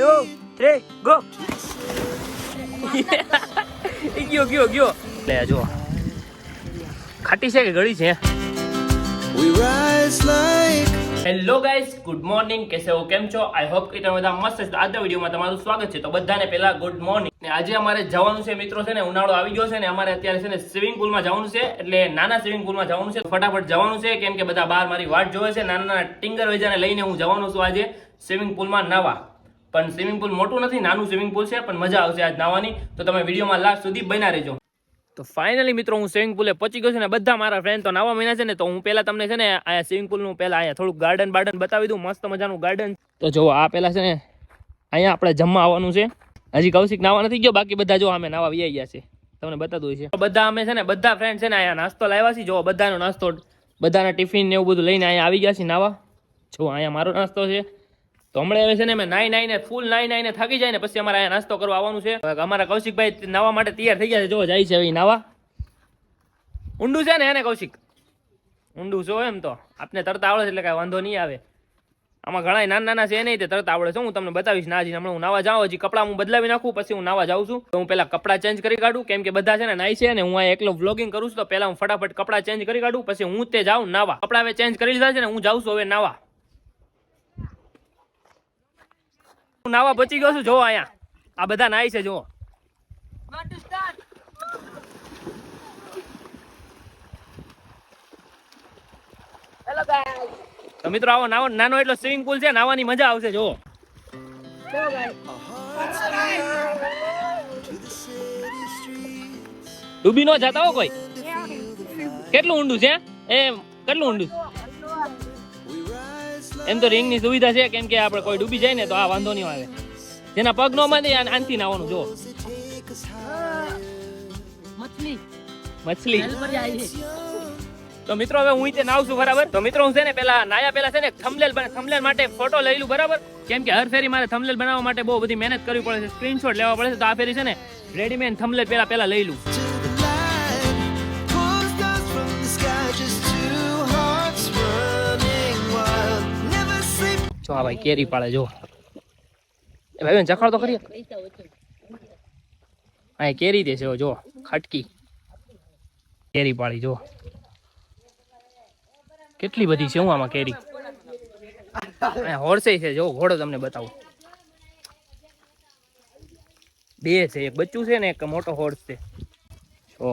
2 3 go. ગયો લે જો ખાટી છે કે ગળી છે. Hello guys, good morning. કેસે હો, કેમ છો? આઈ હોપ કે તમે બધા મસ્ત છો. આજના વિડીયોમાં તમારું સ્વાગત છે. તો બધાને પહેલા ગુડ મોર્નિંગ. ને આજે અમારે જવાનું છે મિત્રો, છે ને ઉનાળો આવી ગયો છે ને અમારે અત્યારે છે ને સ્વિમિંગ પુલમાં જવાનું છે. એટલે નાના સ્વિમિંગ પુલમાં જવાનું છે. ફટાફટ જવાનું છે કેમ કે બધા બહાર મારી વાટ જોવે છે. નાના ટિંગર વેજાને લઈને હું જવાનું છું આજે સ્વિમિંગ પુલમાં નાવા. પણ સ્વિમિંગ પુલ મોટું નથી, નાનું સ્વિમિંગ પુલ છે, પણ મજા આવશે આજ નાવાની. તો તમે વિડીયોમાં લાસ્ટ સુધી બન્યા રહેજો. તો ફાઇનલી મિત્રો હું સ્વિમિંગ પુલે પહોંચી ગયો છું ને બધા મારા ફ્રેન્ડ તો નાવા મહિના છે ને, તો હું પહેલા તમને છે ને અહીંયા સ્વિમિંગ પુલનું પહેલા અહીંયા થોડુંક ગાર્ડન બતાવી દઉં. મસ્ત મજાનું ગાર્ડન. તો જો આ પહેલા છે ને અહીંયા આપણે જમવા આવવાનું છે. હજી કૌશિક નાવા નથી ગયો, બાકી બધા જો અમે નાવા આવી ગયા છે. તમને બતાતું છે બધા અમે છે ને બધા ફ્રેન્ડ છે ને અહીંયા નાસ્તો લાવ્યા છે. જો બધાનો નાસ્તો, બધાના ટિફિન ને એવું બધું લઈને અહીંયા આવી ગયા છે નાવા. જો અહીંયા મારો નાસ્તો છે. તો હમણાં હવે છે ને મેં નાઈને થાકી જાય ને પછી અમારે અહીંયા નાસ્તો કરવા આવવાનું છે. અમારા કૌશિકભાઈ નાવા માટે તૈયાર થઈ ગયા છે. જો જાય છે હવે નાવા. ઊંડું છે ને એને કૌશિક? ઊંડું છો એમ તો આપને તરતા આવડે છે એટલે કાંઈ વાંધો નહીં આવે. આમાં ઘણા નાના છે નહીં તે તરતા આવડે છે. હું તમને બતાવીશ ના. હજી હમણાં હું નાવા જાઉં, હજી કપડાં હું બદલાવી નાખું પછી હું નાવા જાઉં છું. તો હું પહેલા કપડાં ચેન્જ કરી કાઢું કેમ કે બધા છે ને નાઈ છે ને હું અહીંયા એકલો વ્લોગિંગ કરું છું. તો પહેલા હું ફટાફટ કપડાં ચેન્જ કરી કાઢું પછી હું તે જાઉં નાવા. કપડાં હવે ચેન્જ કરી લીધા છે ને હું જાઉં છું હવે નાવા. હું નાવા બચી ગયો છું. જો અહીંયા આ બધા નાઈ છે. જો તો મિત્રો આવો નાનો એટલો સ્વિમિંગ પુલ છે, નાવાની મજા આવશે. જો ડૂબી નો જતા હો કોઈ. કેટલું ઊંડું છે? કેટલું ઊંડું? એમ તો રિંગ ની સુવિધા છે કેમ કે આપણે કોઈ ડૂબી જાય ને તો આ વાંધો નહીં આવે. જેના પગ નો માંડે આનથી નાવાનું. જો મછલી. તો મિત્રો હવે હું નાવ છું બરાબર. તો મિત્રો હું છે ને પેલા નાયા પેલા છે ને થંબનેલ માટે ફોટો લઈ લઉં બરાબર. કેમ કે હર ફેરી મારે થંબનેલ બનાવવા માટે બહુ બધી મહેનત કરવી પડે છે, સ્ક્રીનશોટ લેવા પડે છે. તો આ ફેરી છે ને રેડીમેડ થંબનેલ પેલા લઈ લઉં. જો આ ભાઈ કેરી પાડે. જો એ ભાઈ ચખાડ તો કરીએ. હા કેરી દે છે. જો ખટકી કેરી પાડી. જો કેટલી બધી છે. હું આમાં કેરી હોર્સે છે. જો ઘોડો તમને બતાવું. બે છે, એક બચ્ચું છે ને એક મોટો હોર્સ છે. જો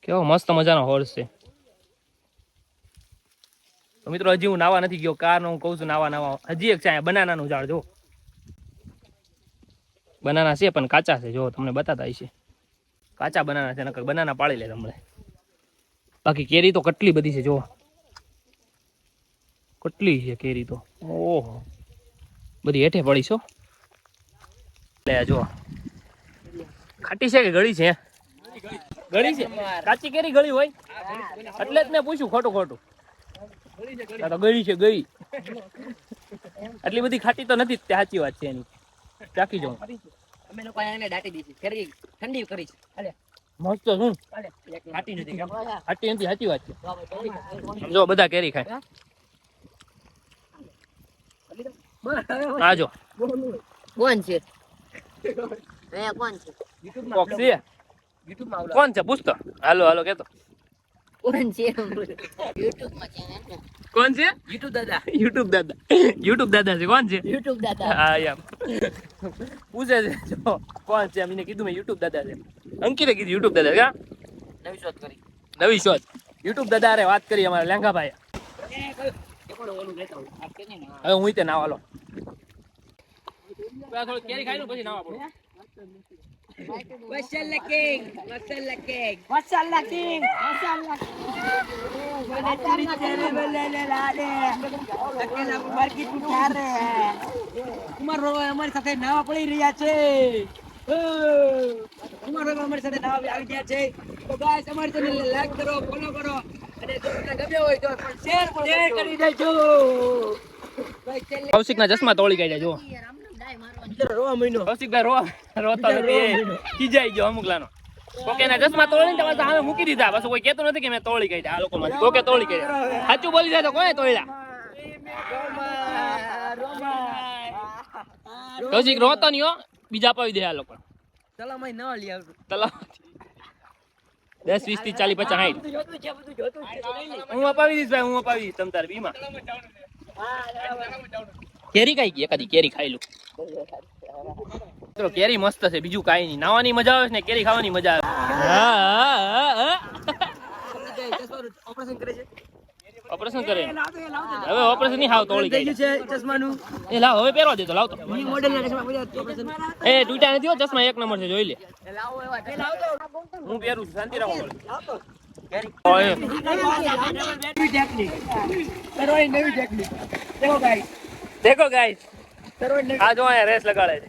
કેવો મસ્ત મજાનો હોર્સ છે. તો મિત્રો હજી હું નાવા નથી ગયો. કાર હું કહું છું નાવા. હજી એક છે અહીંયા બનાનાનું ઝાડ. જો બનાના છે પણ કાચા છે. જો તમને બતાતા હશે કાચા બનાના છે. નકર બનાના પાડી લે તમને. બાકી કેરી તો કેટલી બધી છે. જો કેટલી છે કેરી તો. ઓહો બધી હેઠે પડી છો. લે જો ખાટી છે કે ગળી છે? ગળી છે. કાચી કેરી ગળી હોય એટલે જ મેં પૂછ્યું ખોટું. તો ગળી છે ગળી. આટલી બધી ખાટી તો નથી. સાચી વાત છે એની. ચાકી જાઉં અમે લોકો આને દાટી દીધી કેરી ઠંડી કરી છે. મસ્ત શું ખાટી નથી. ખાટી નથી સાચી વાત છે. જો બધા કેરી ખાય. આ જો કોણ છે? કોણ છે પૂછતો. હાલો કેતો કોણ છે? કોણ છે? યુટ્યુબ દાદા છે. કોણ છે? યુટ્યુબ દાદા. હા એમ પૂછે છે. જો કોણ છે એમને કીધું મેં યુટ્યુબ દાદા છે. અંકિતે કીધું યુટ્યુબ દાદા. કા નવી શોધ યુટ્યુબ દાદા અરે વાત કરી અમારા લેંગાભાઈ. હવે હું તે નાવા લો. થોડું કેરી ખાઈ લો પછી નાવા પડો. મસાલા કિંગ. કુમાર રોગ અમારી સાથે નાવા પડી રહ્યા છે. અમારી સાથે નાવા આવી ગયા છે. તો ગાઈસ અમારી ચેનલ ને લાઈક કરો, ફોલો કરો અને જો તમને ગમ્યો હોય તો શેર કરી દેજો. કૌશિક ના ચશ્મા તોડી કાઢ્યા. જો રોવા મહિનો કૌશિકભાઈ રોતા નથી. ખીજાઈ ગયો અમુકલાનો. કોકેના ચશ્મા તોડીને તમારે સામે મૂકી દીધા. બસ કોઈ કહેતું નથી કે મેં તોડી કાઢ્યા. આ લોકો માંથી કોકે તોડી કાઢ્યા. સાચું બોલી જાય તો કોને તોડ્યા? કૌશિક રોતો નહીં હો, બીજા અપાવી દે આ લોકો તલામાં ન લઈ આવતું. તલાવ 10 20 30 40 50 60 જોતું છે બધું જોતું છે તો લઈ લે. હું અપાવી દઈશ ભાઈ, હું અપાવી દઈશ તમ તાર બીમાં. કેરી કઈ ગઈ એકાદી કેરી ખાઈ લઉં. મિત્રો કેરી મસ્ત છે, બીજું કાઈ નહીં. નાવાની મજા આવે છે ને કેરી ખાવાની મજા આવે. ઓપરેશન કરે છે. ઓપરેશન કરે લાવતો એ લાવતો. હવે ઓપરેશન નહીં હાવ તોડી થઈ ગઈ ગયું છે ચશ્માનું. એ લાવ હવે પહેરવા દે તો લાવ તો. ઈ મોડેલના ચશ્મા બધા ઓપરેશન. એ તૂટ્યા નથી હો, ચશ્મા એક નંબર છે, જોઈ લે. એ લાવો એવા. એ લાવતો. હું પહેરું છું, શાંતિ રાખો. લાવતો. ઓય નવી ટેકનિક. સરોઈ નવી ટેકનિક. દેખો ગાઈસ. દેખો ગાઈસ, સરોઈ નવી. આ જો અહીંયા રેસ લગાડે છે.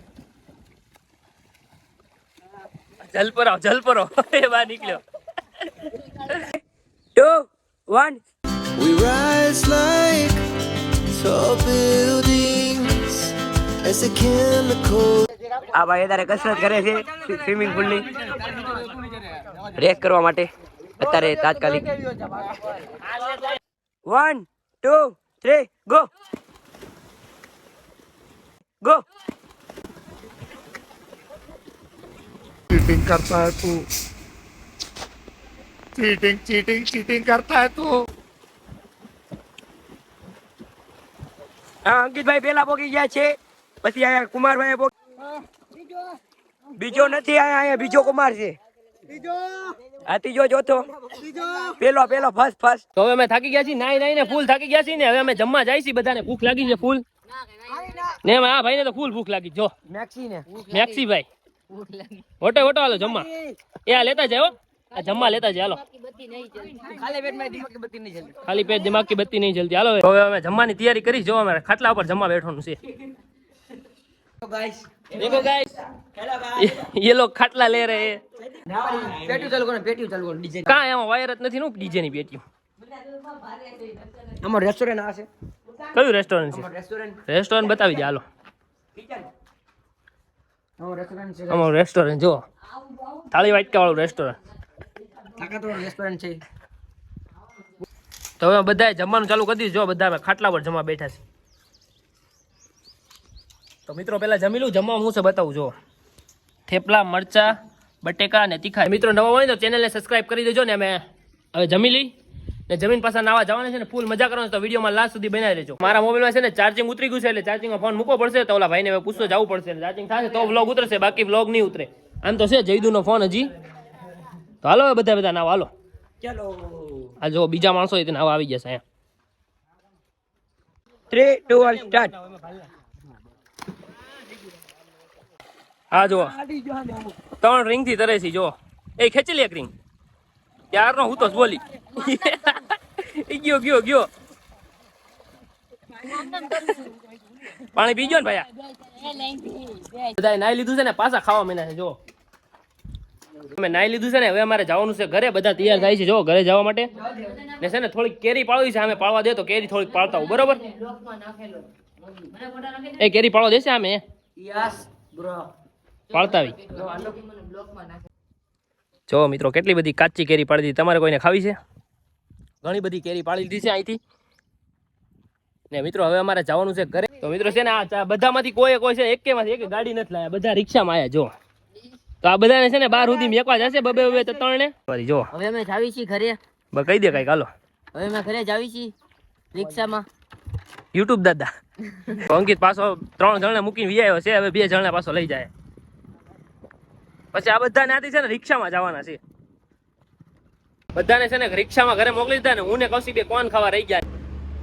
જલપરો એ બહાર નીકળ્યો. 2 1 We rise like tall buildings as the chemicals. આ ભાઈ અત્યારે કસરત કરે છે સ્વિમિંગ પુલ ની રેસ કરવા માટે અત્યારે તાત્કાલિક 1 2 3 ગો ગો चीटिंग करता है तू चीटिंग करता है तू હા અંકિતભાઈ પેલા પોકી ગયા છે, પછી આયા કુમારભાઈ બીજો નથી આયા બીજો કુમાર છે. આ ત્રીજો ચોથો પેલો ફર્સ્ટ તો હવે અમે થાકી ગયા છીએ, નાઈ ને ફૂલ થાકી ગયા છીએ ને હવે અમે જમવા જાય છીએ. બધાને ભૂખ લાગી છે ફૂલ ને એમાં આ ભાઈને તો ફૂલ ભૂખ લાગી. જો મેક્સી ને મેક્સી ભાઈ ઓટો હાલો જમવા. એ આ લેતા જાય હો, આ જમવા લેતા જાય. હાલો ખાલી પેટમાં દિમાગ બત્તી નહીં જલ્દી. ખાલી પેટ દિમાગ की बत्ती नहीं जलती. હાલો હવે અમે જમવાની તૈયારી કરી. જો અમારે ખાટલા ઉપર જમવા બેઠવાનું છે. देखो गाइस, ये लोग खाटला ले रहे हैं. પેટ્યું ચાલુ કરો ડીજે. કાં એમાં વાયર જ નથી ને ડીજે ની પેટીયું. અમારું રેસ્ટોરન્ટ આ છે. કયું રેસ્ટોરન્ટ છે? રેસ્ટોરન્ટ રેસ્ટોરન્ટ બતાવી દે હાલો. અમારું રેસ્ટોરન્ટ છે. અમારું રેસ્ટોરન્ટ જો થાળી વાટકા વાળું રેસ્ટોરન્ટ. તાકાતો રેસ્ટોરન્ટ છે. તો હવે બધાએ જમવાનું ચાલુ કરી દીધું. જો બધા અમે ખાટલા પર જમવા બેઠા છે. તો મિત્રો પહેલા જમી લઉં. જમવામાં હું છે બતાવું. જો થેપલા, મરચા, બટેકા અને તીખા. મિત્રો નવા હોય તો ચેનલને સબસ્ક્રાઇબ કરી દેજો ને. અમે હવે જમી લઈ ને જમીન પાછા નાવા જવાના છે ને ફૂલ મજા કરવાની. તો વિડીયોમાં લાસ્ટ સુધી બનાવી રહેજો. મારા મોબાઈલમાં છે ને ચાર્જિંગ ઉતરી ગયું છે, એટલે ચાર્જિંગમાં ફોન મૂકવો પડશે. તો ઓલા ભાઈને હવે પૂછતો જવું પડશે. ચાર્જિંગ થશે તો વ્લોગ ઉતરશે, બાકી વ્લોગ નહીં ઉતરે. આમ તો છે જયદુનો ફોન હજી. તો હાલો હવે બધા નાવા હાલો. ચલો આ જો બીજા માણસો હોય તેને નાવા આવી જશે અહીંયા. 3 2 1 સ્ટાર્ટ. હા જો 3 રિંગ થી તરે છે. જો એ ખેંચી લે એક રિંગ. ત્યારનો હું તો જ બોલી ગયો પાણી પીજો ને ભાઈ. બધા નાઈ લીધું છે ને પાછા ખાવા મીના છે. જો અમે નાઈ લીધું છે ને હવે અમારે જવાનું છે ઘરે. બધા તૈયાર થાય છે જો ઘરે જવા માટે. ને છે ને થોડીક કેરી પાળવી છે. અમે પાળવા દે તો કેરી થોડીક પાળતા હું, બરોબર? એ કેરી પાળવા દેશે અમે યસ બ્રો. પાળતા આવી. જો મિત્રો કેટલી બધી કાચી કેરી પાડી દીધી. તમારે કોઈને ખાવી છે? ઘણી બધી કેરી પાડી દીધી છે અહીંથી. ને મિત્રો હવે અમારે જવાનું છે ઘરે. તો મિત્રો છે ને આ બધામાંથી કોઈ છે એકેમાંથી એક ગાડી નથી લાયા, બધા રિક્ષામાં આયા. જો તો આ બધાને છે ને બાર સુધી મેકવા જશે બબે 3 ને. ફરી જો હવે અમે જાવી છીએ ઘરે. કહી દે કઈક હાલો. હવે અમે ઘરે જાવી છીએ રિક્ષામાં. યુટ્યુબ દાદા અંકિત પાછો 3 જણને મૂકીને વિયાયો છે. હવે 2 જણને પાછો લઈ જાય. પછી આ બધાને આથી છે ને રિક્ષામાં જવાના છે. બધાને છે ને રિક્ષામાં ઘરે મોકલી દીધા ને હું ને કૌશિક બે કોણ ખાવા રહી ગયા.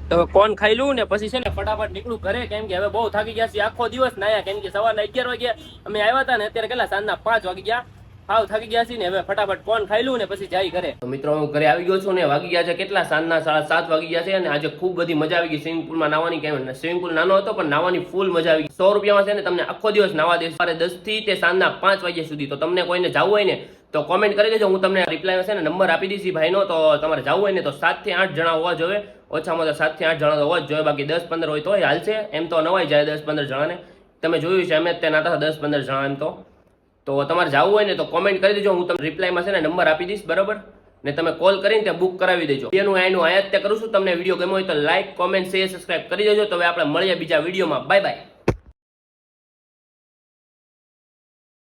તો કોણ ખાઈ લઉં ને પછી છે ને ફટાફટ નીકળું ઘરે. કેમ કે હવે બહુ થાકી ગયા છે. આખો દિવસ નાયા. કેમ કે સવારના 11 વાગ્યા અમે આવ્યા હતા ને અત્યારે કેટલા સાંજના 5 વાગી ગયા. હાવ થાકી ગયા છે ને હવે ફટાફટ કોણ ખાઈ લઉં ને પછી જાય ઘરે. તો મિત્રો હું ઘરે આવી ગયો છું ને વાગી ગયા છે કેટલા સાંજના 7:30 વાગી ગયા છે. અને આજે ખૂબ બધી મજા આવી ગઈ સ્વિમિંગ પુલમાં નાવાની. કેમ સ્વિમિંગ પુલ નાનો હતો પણ નાવાની ફૂલ મજા આવી ગઈ. 100 રૂપિયામાં છે ને તમને આખો દિવસ નાવા દેશે. 10 થી તે સાંજના 5 વાગ્યા સુધી. તો તમને કોઈને જવું હોય ને તો કોમેન્ટ કરી દેજો. હું તમને રિપ્લાયમાં છે ને નંબર આપી દઈશ ભાઈનો. તો તમારે જવું હોય ને તો 7 થી 8 જણા હોવા જોઈએ. ઓછામાં ઓછા 7 થી 8 જણા તો હોવા જ જોઈએ. બાકી 10-15 હોય તો હાલશે. એમ તો નવાઈ જાય 10-15 જણાને. તમે જોયું છે અમે ત્યાં નાતા 10-15 જણા એમ તો તમારે જવું હોય ને તો કોમેન્ટ કરી દેજો. હું તમને રિપ્લાયમાં છે ને નંબર આપી દઈશ, બરાબર? ને તમે કોલ કરીને ત્યાં બુક કરાવી દેજો. એનું આયાત કરું છું. તમને વિડીયો ગમ્યો હોય તો લાઈક, કોમેન્ટ, શેર, સબસ્ક્રાઇબ કરી દેજો. તો હવે આપણે મળીએ બીજા વિડીયોમાં. Bye bye.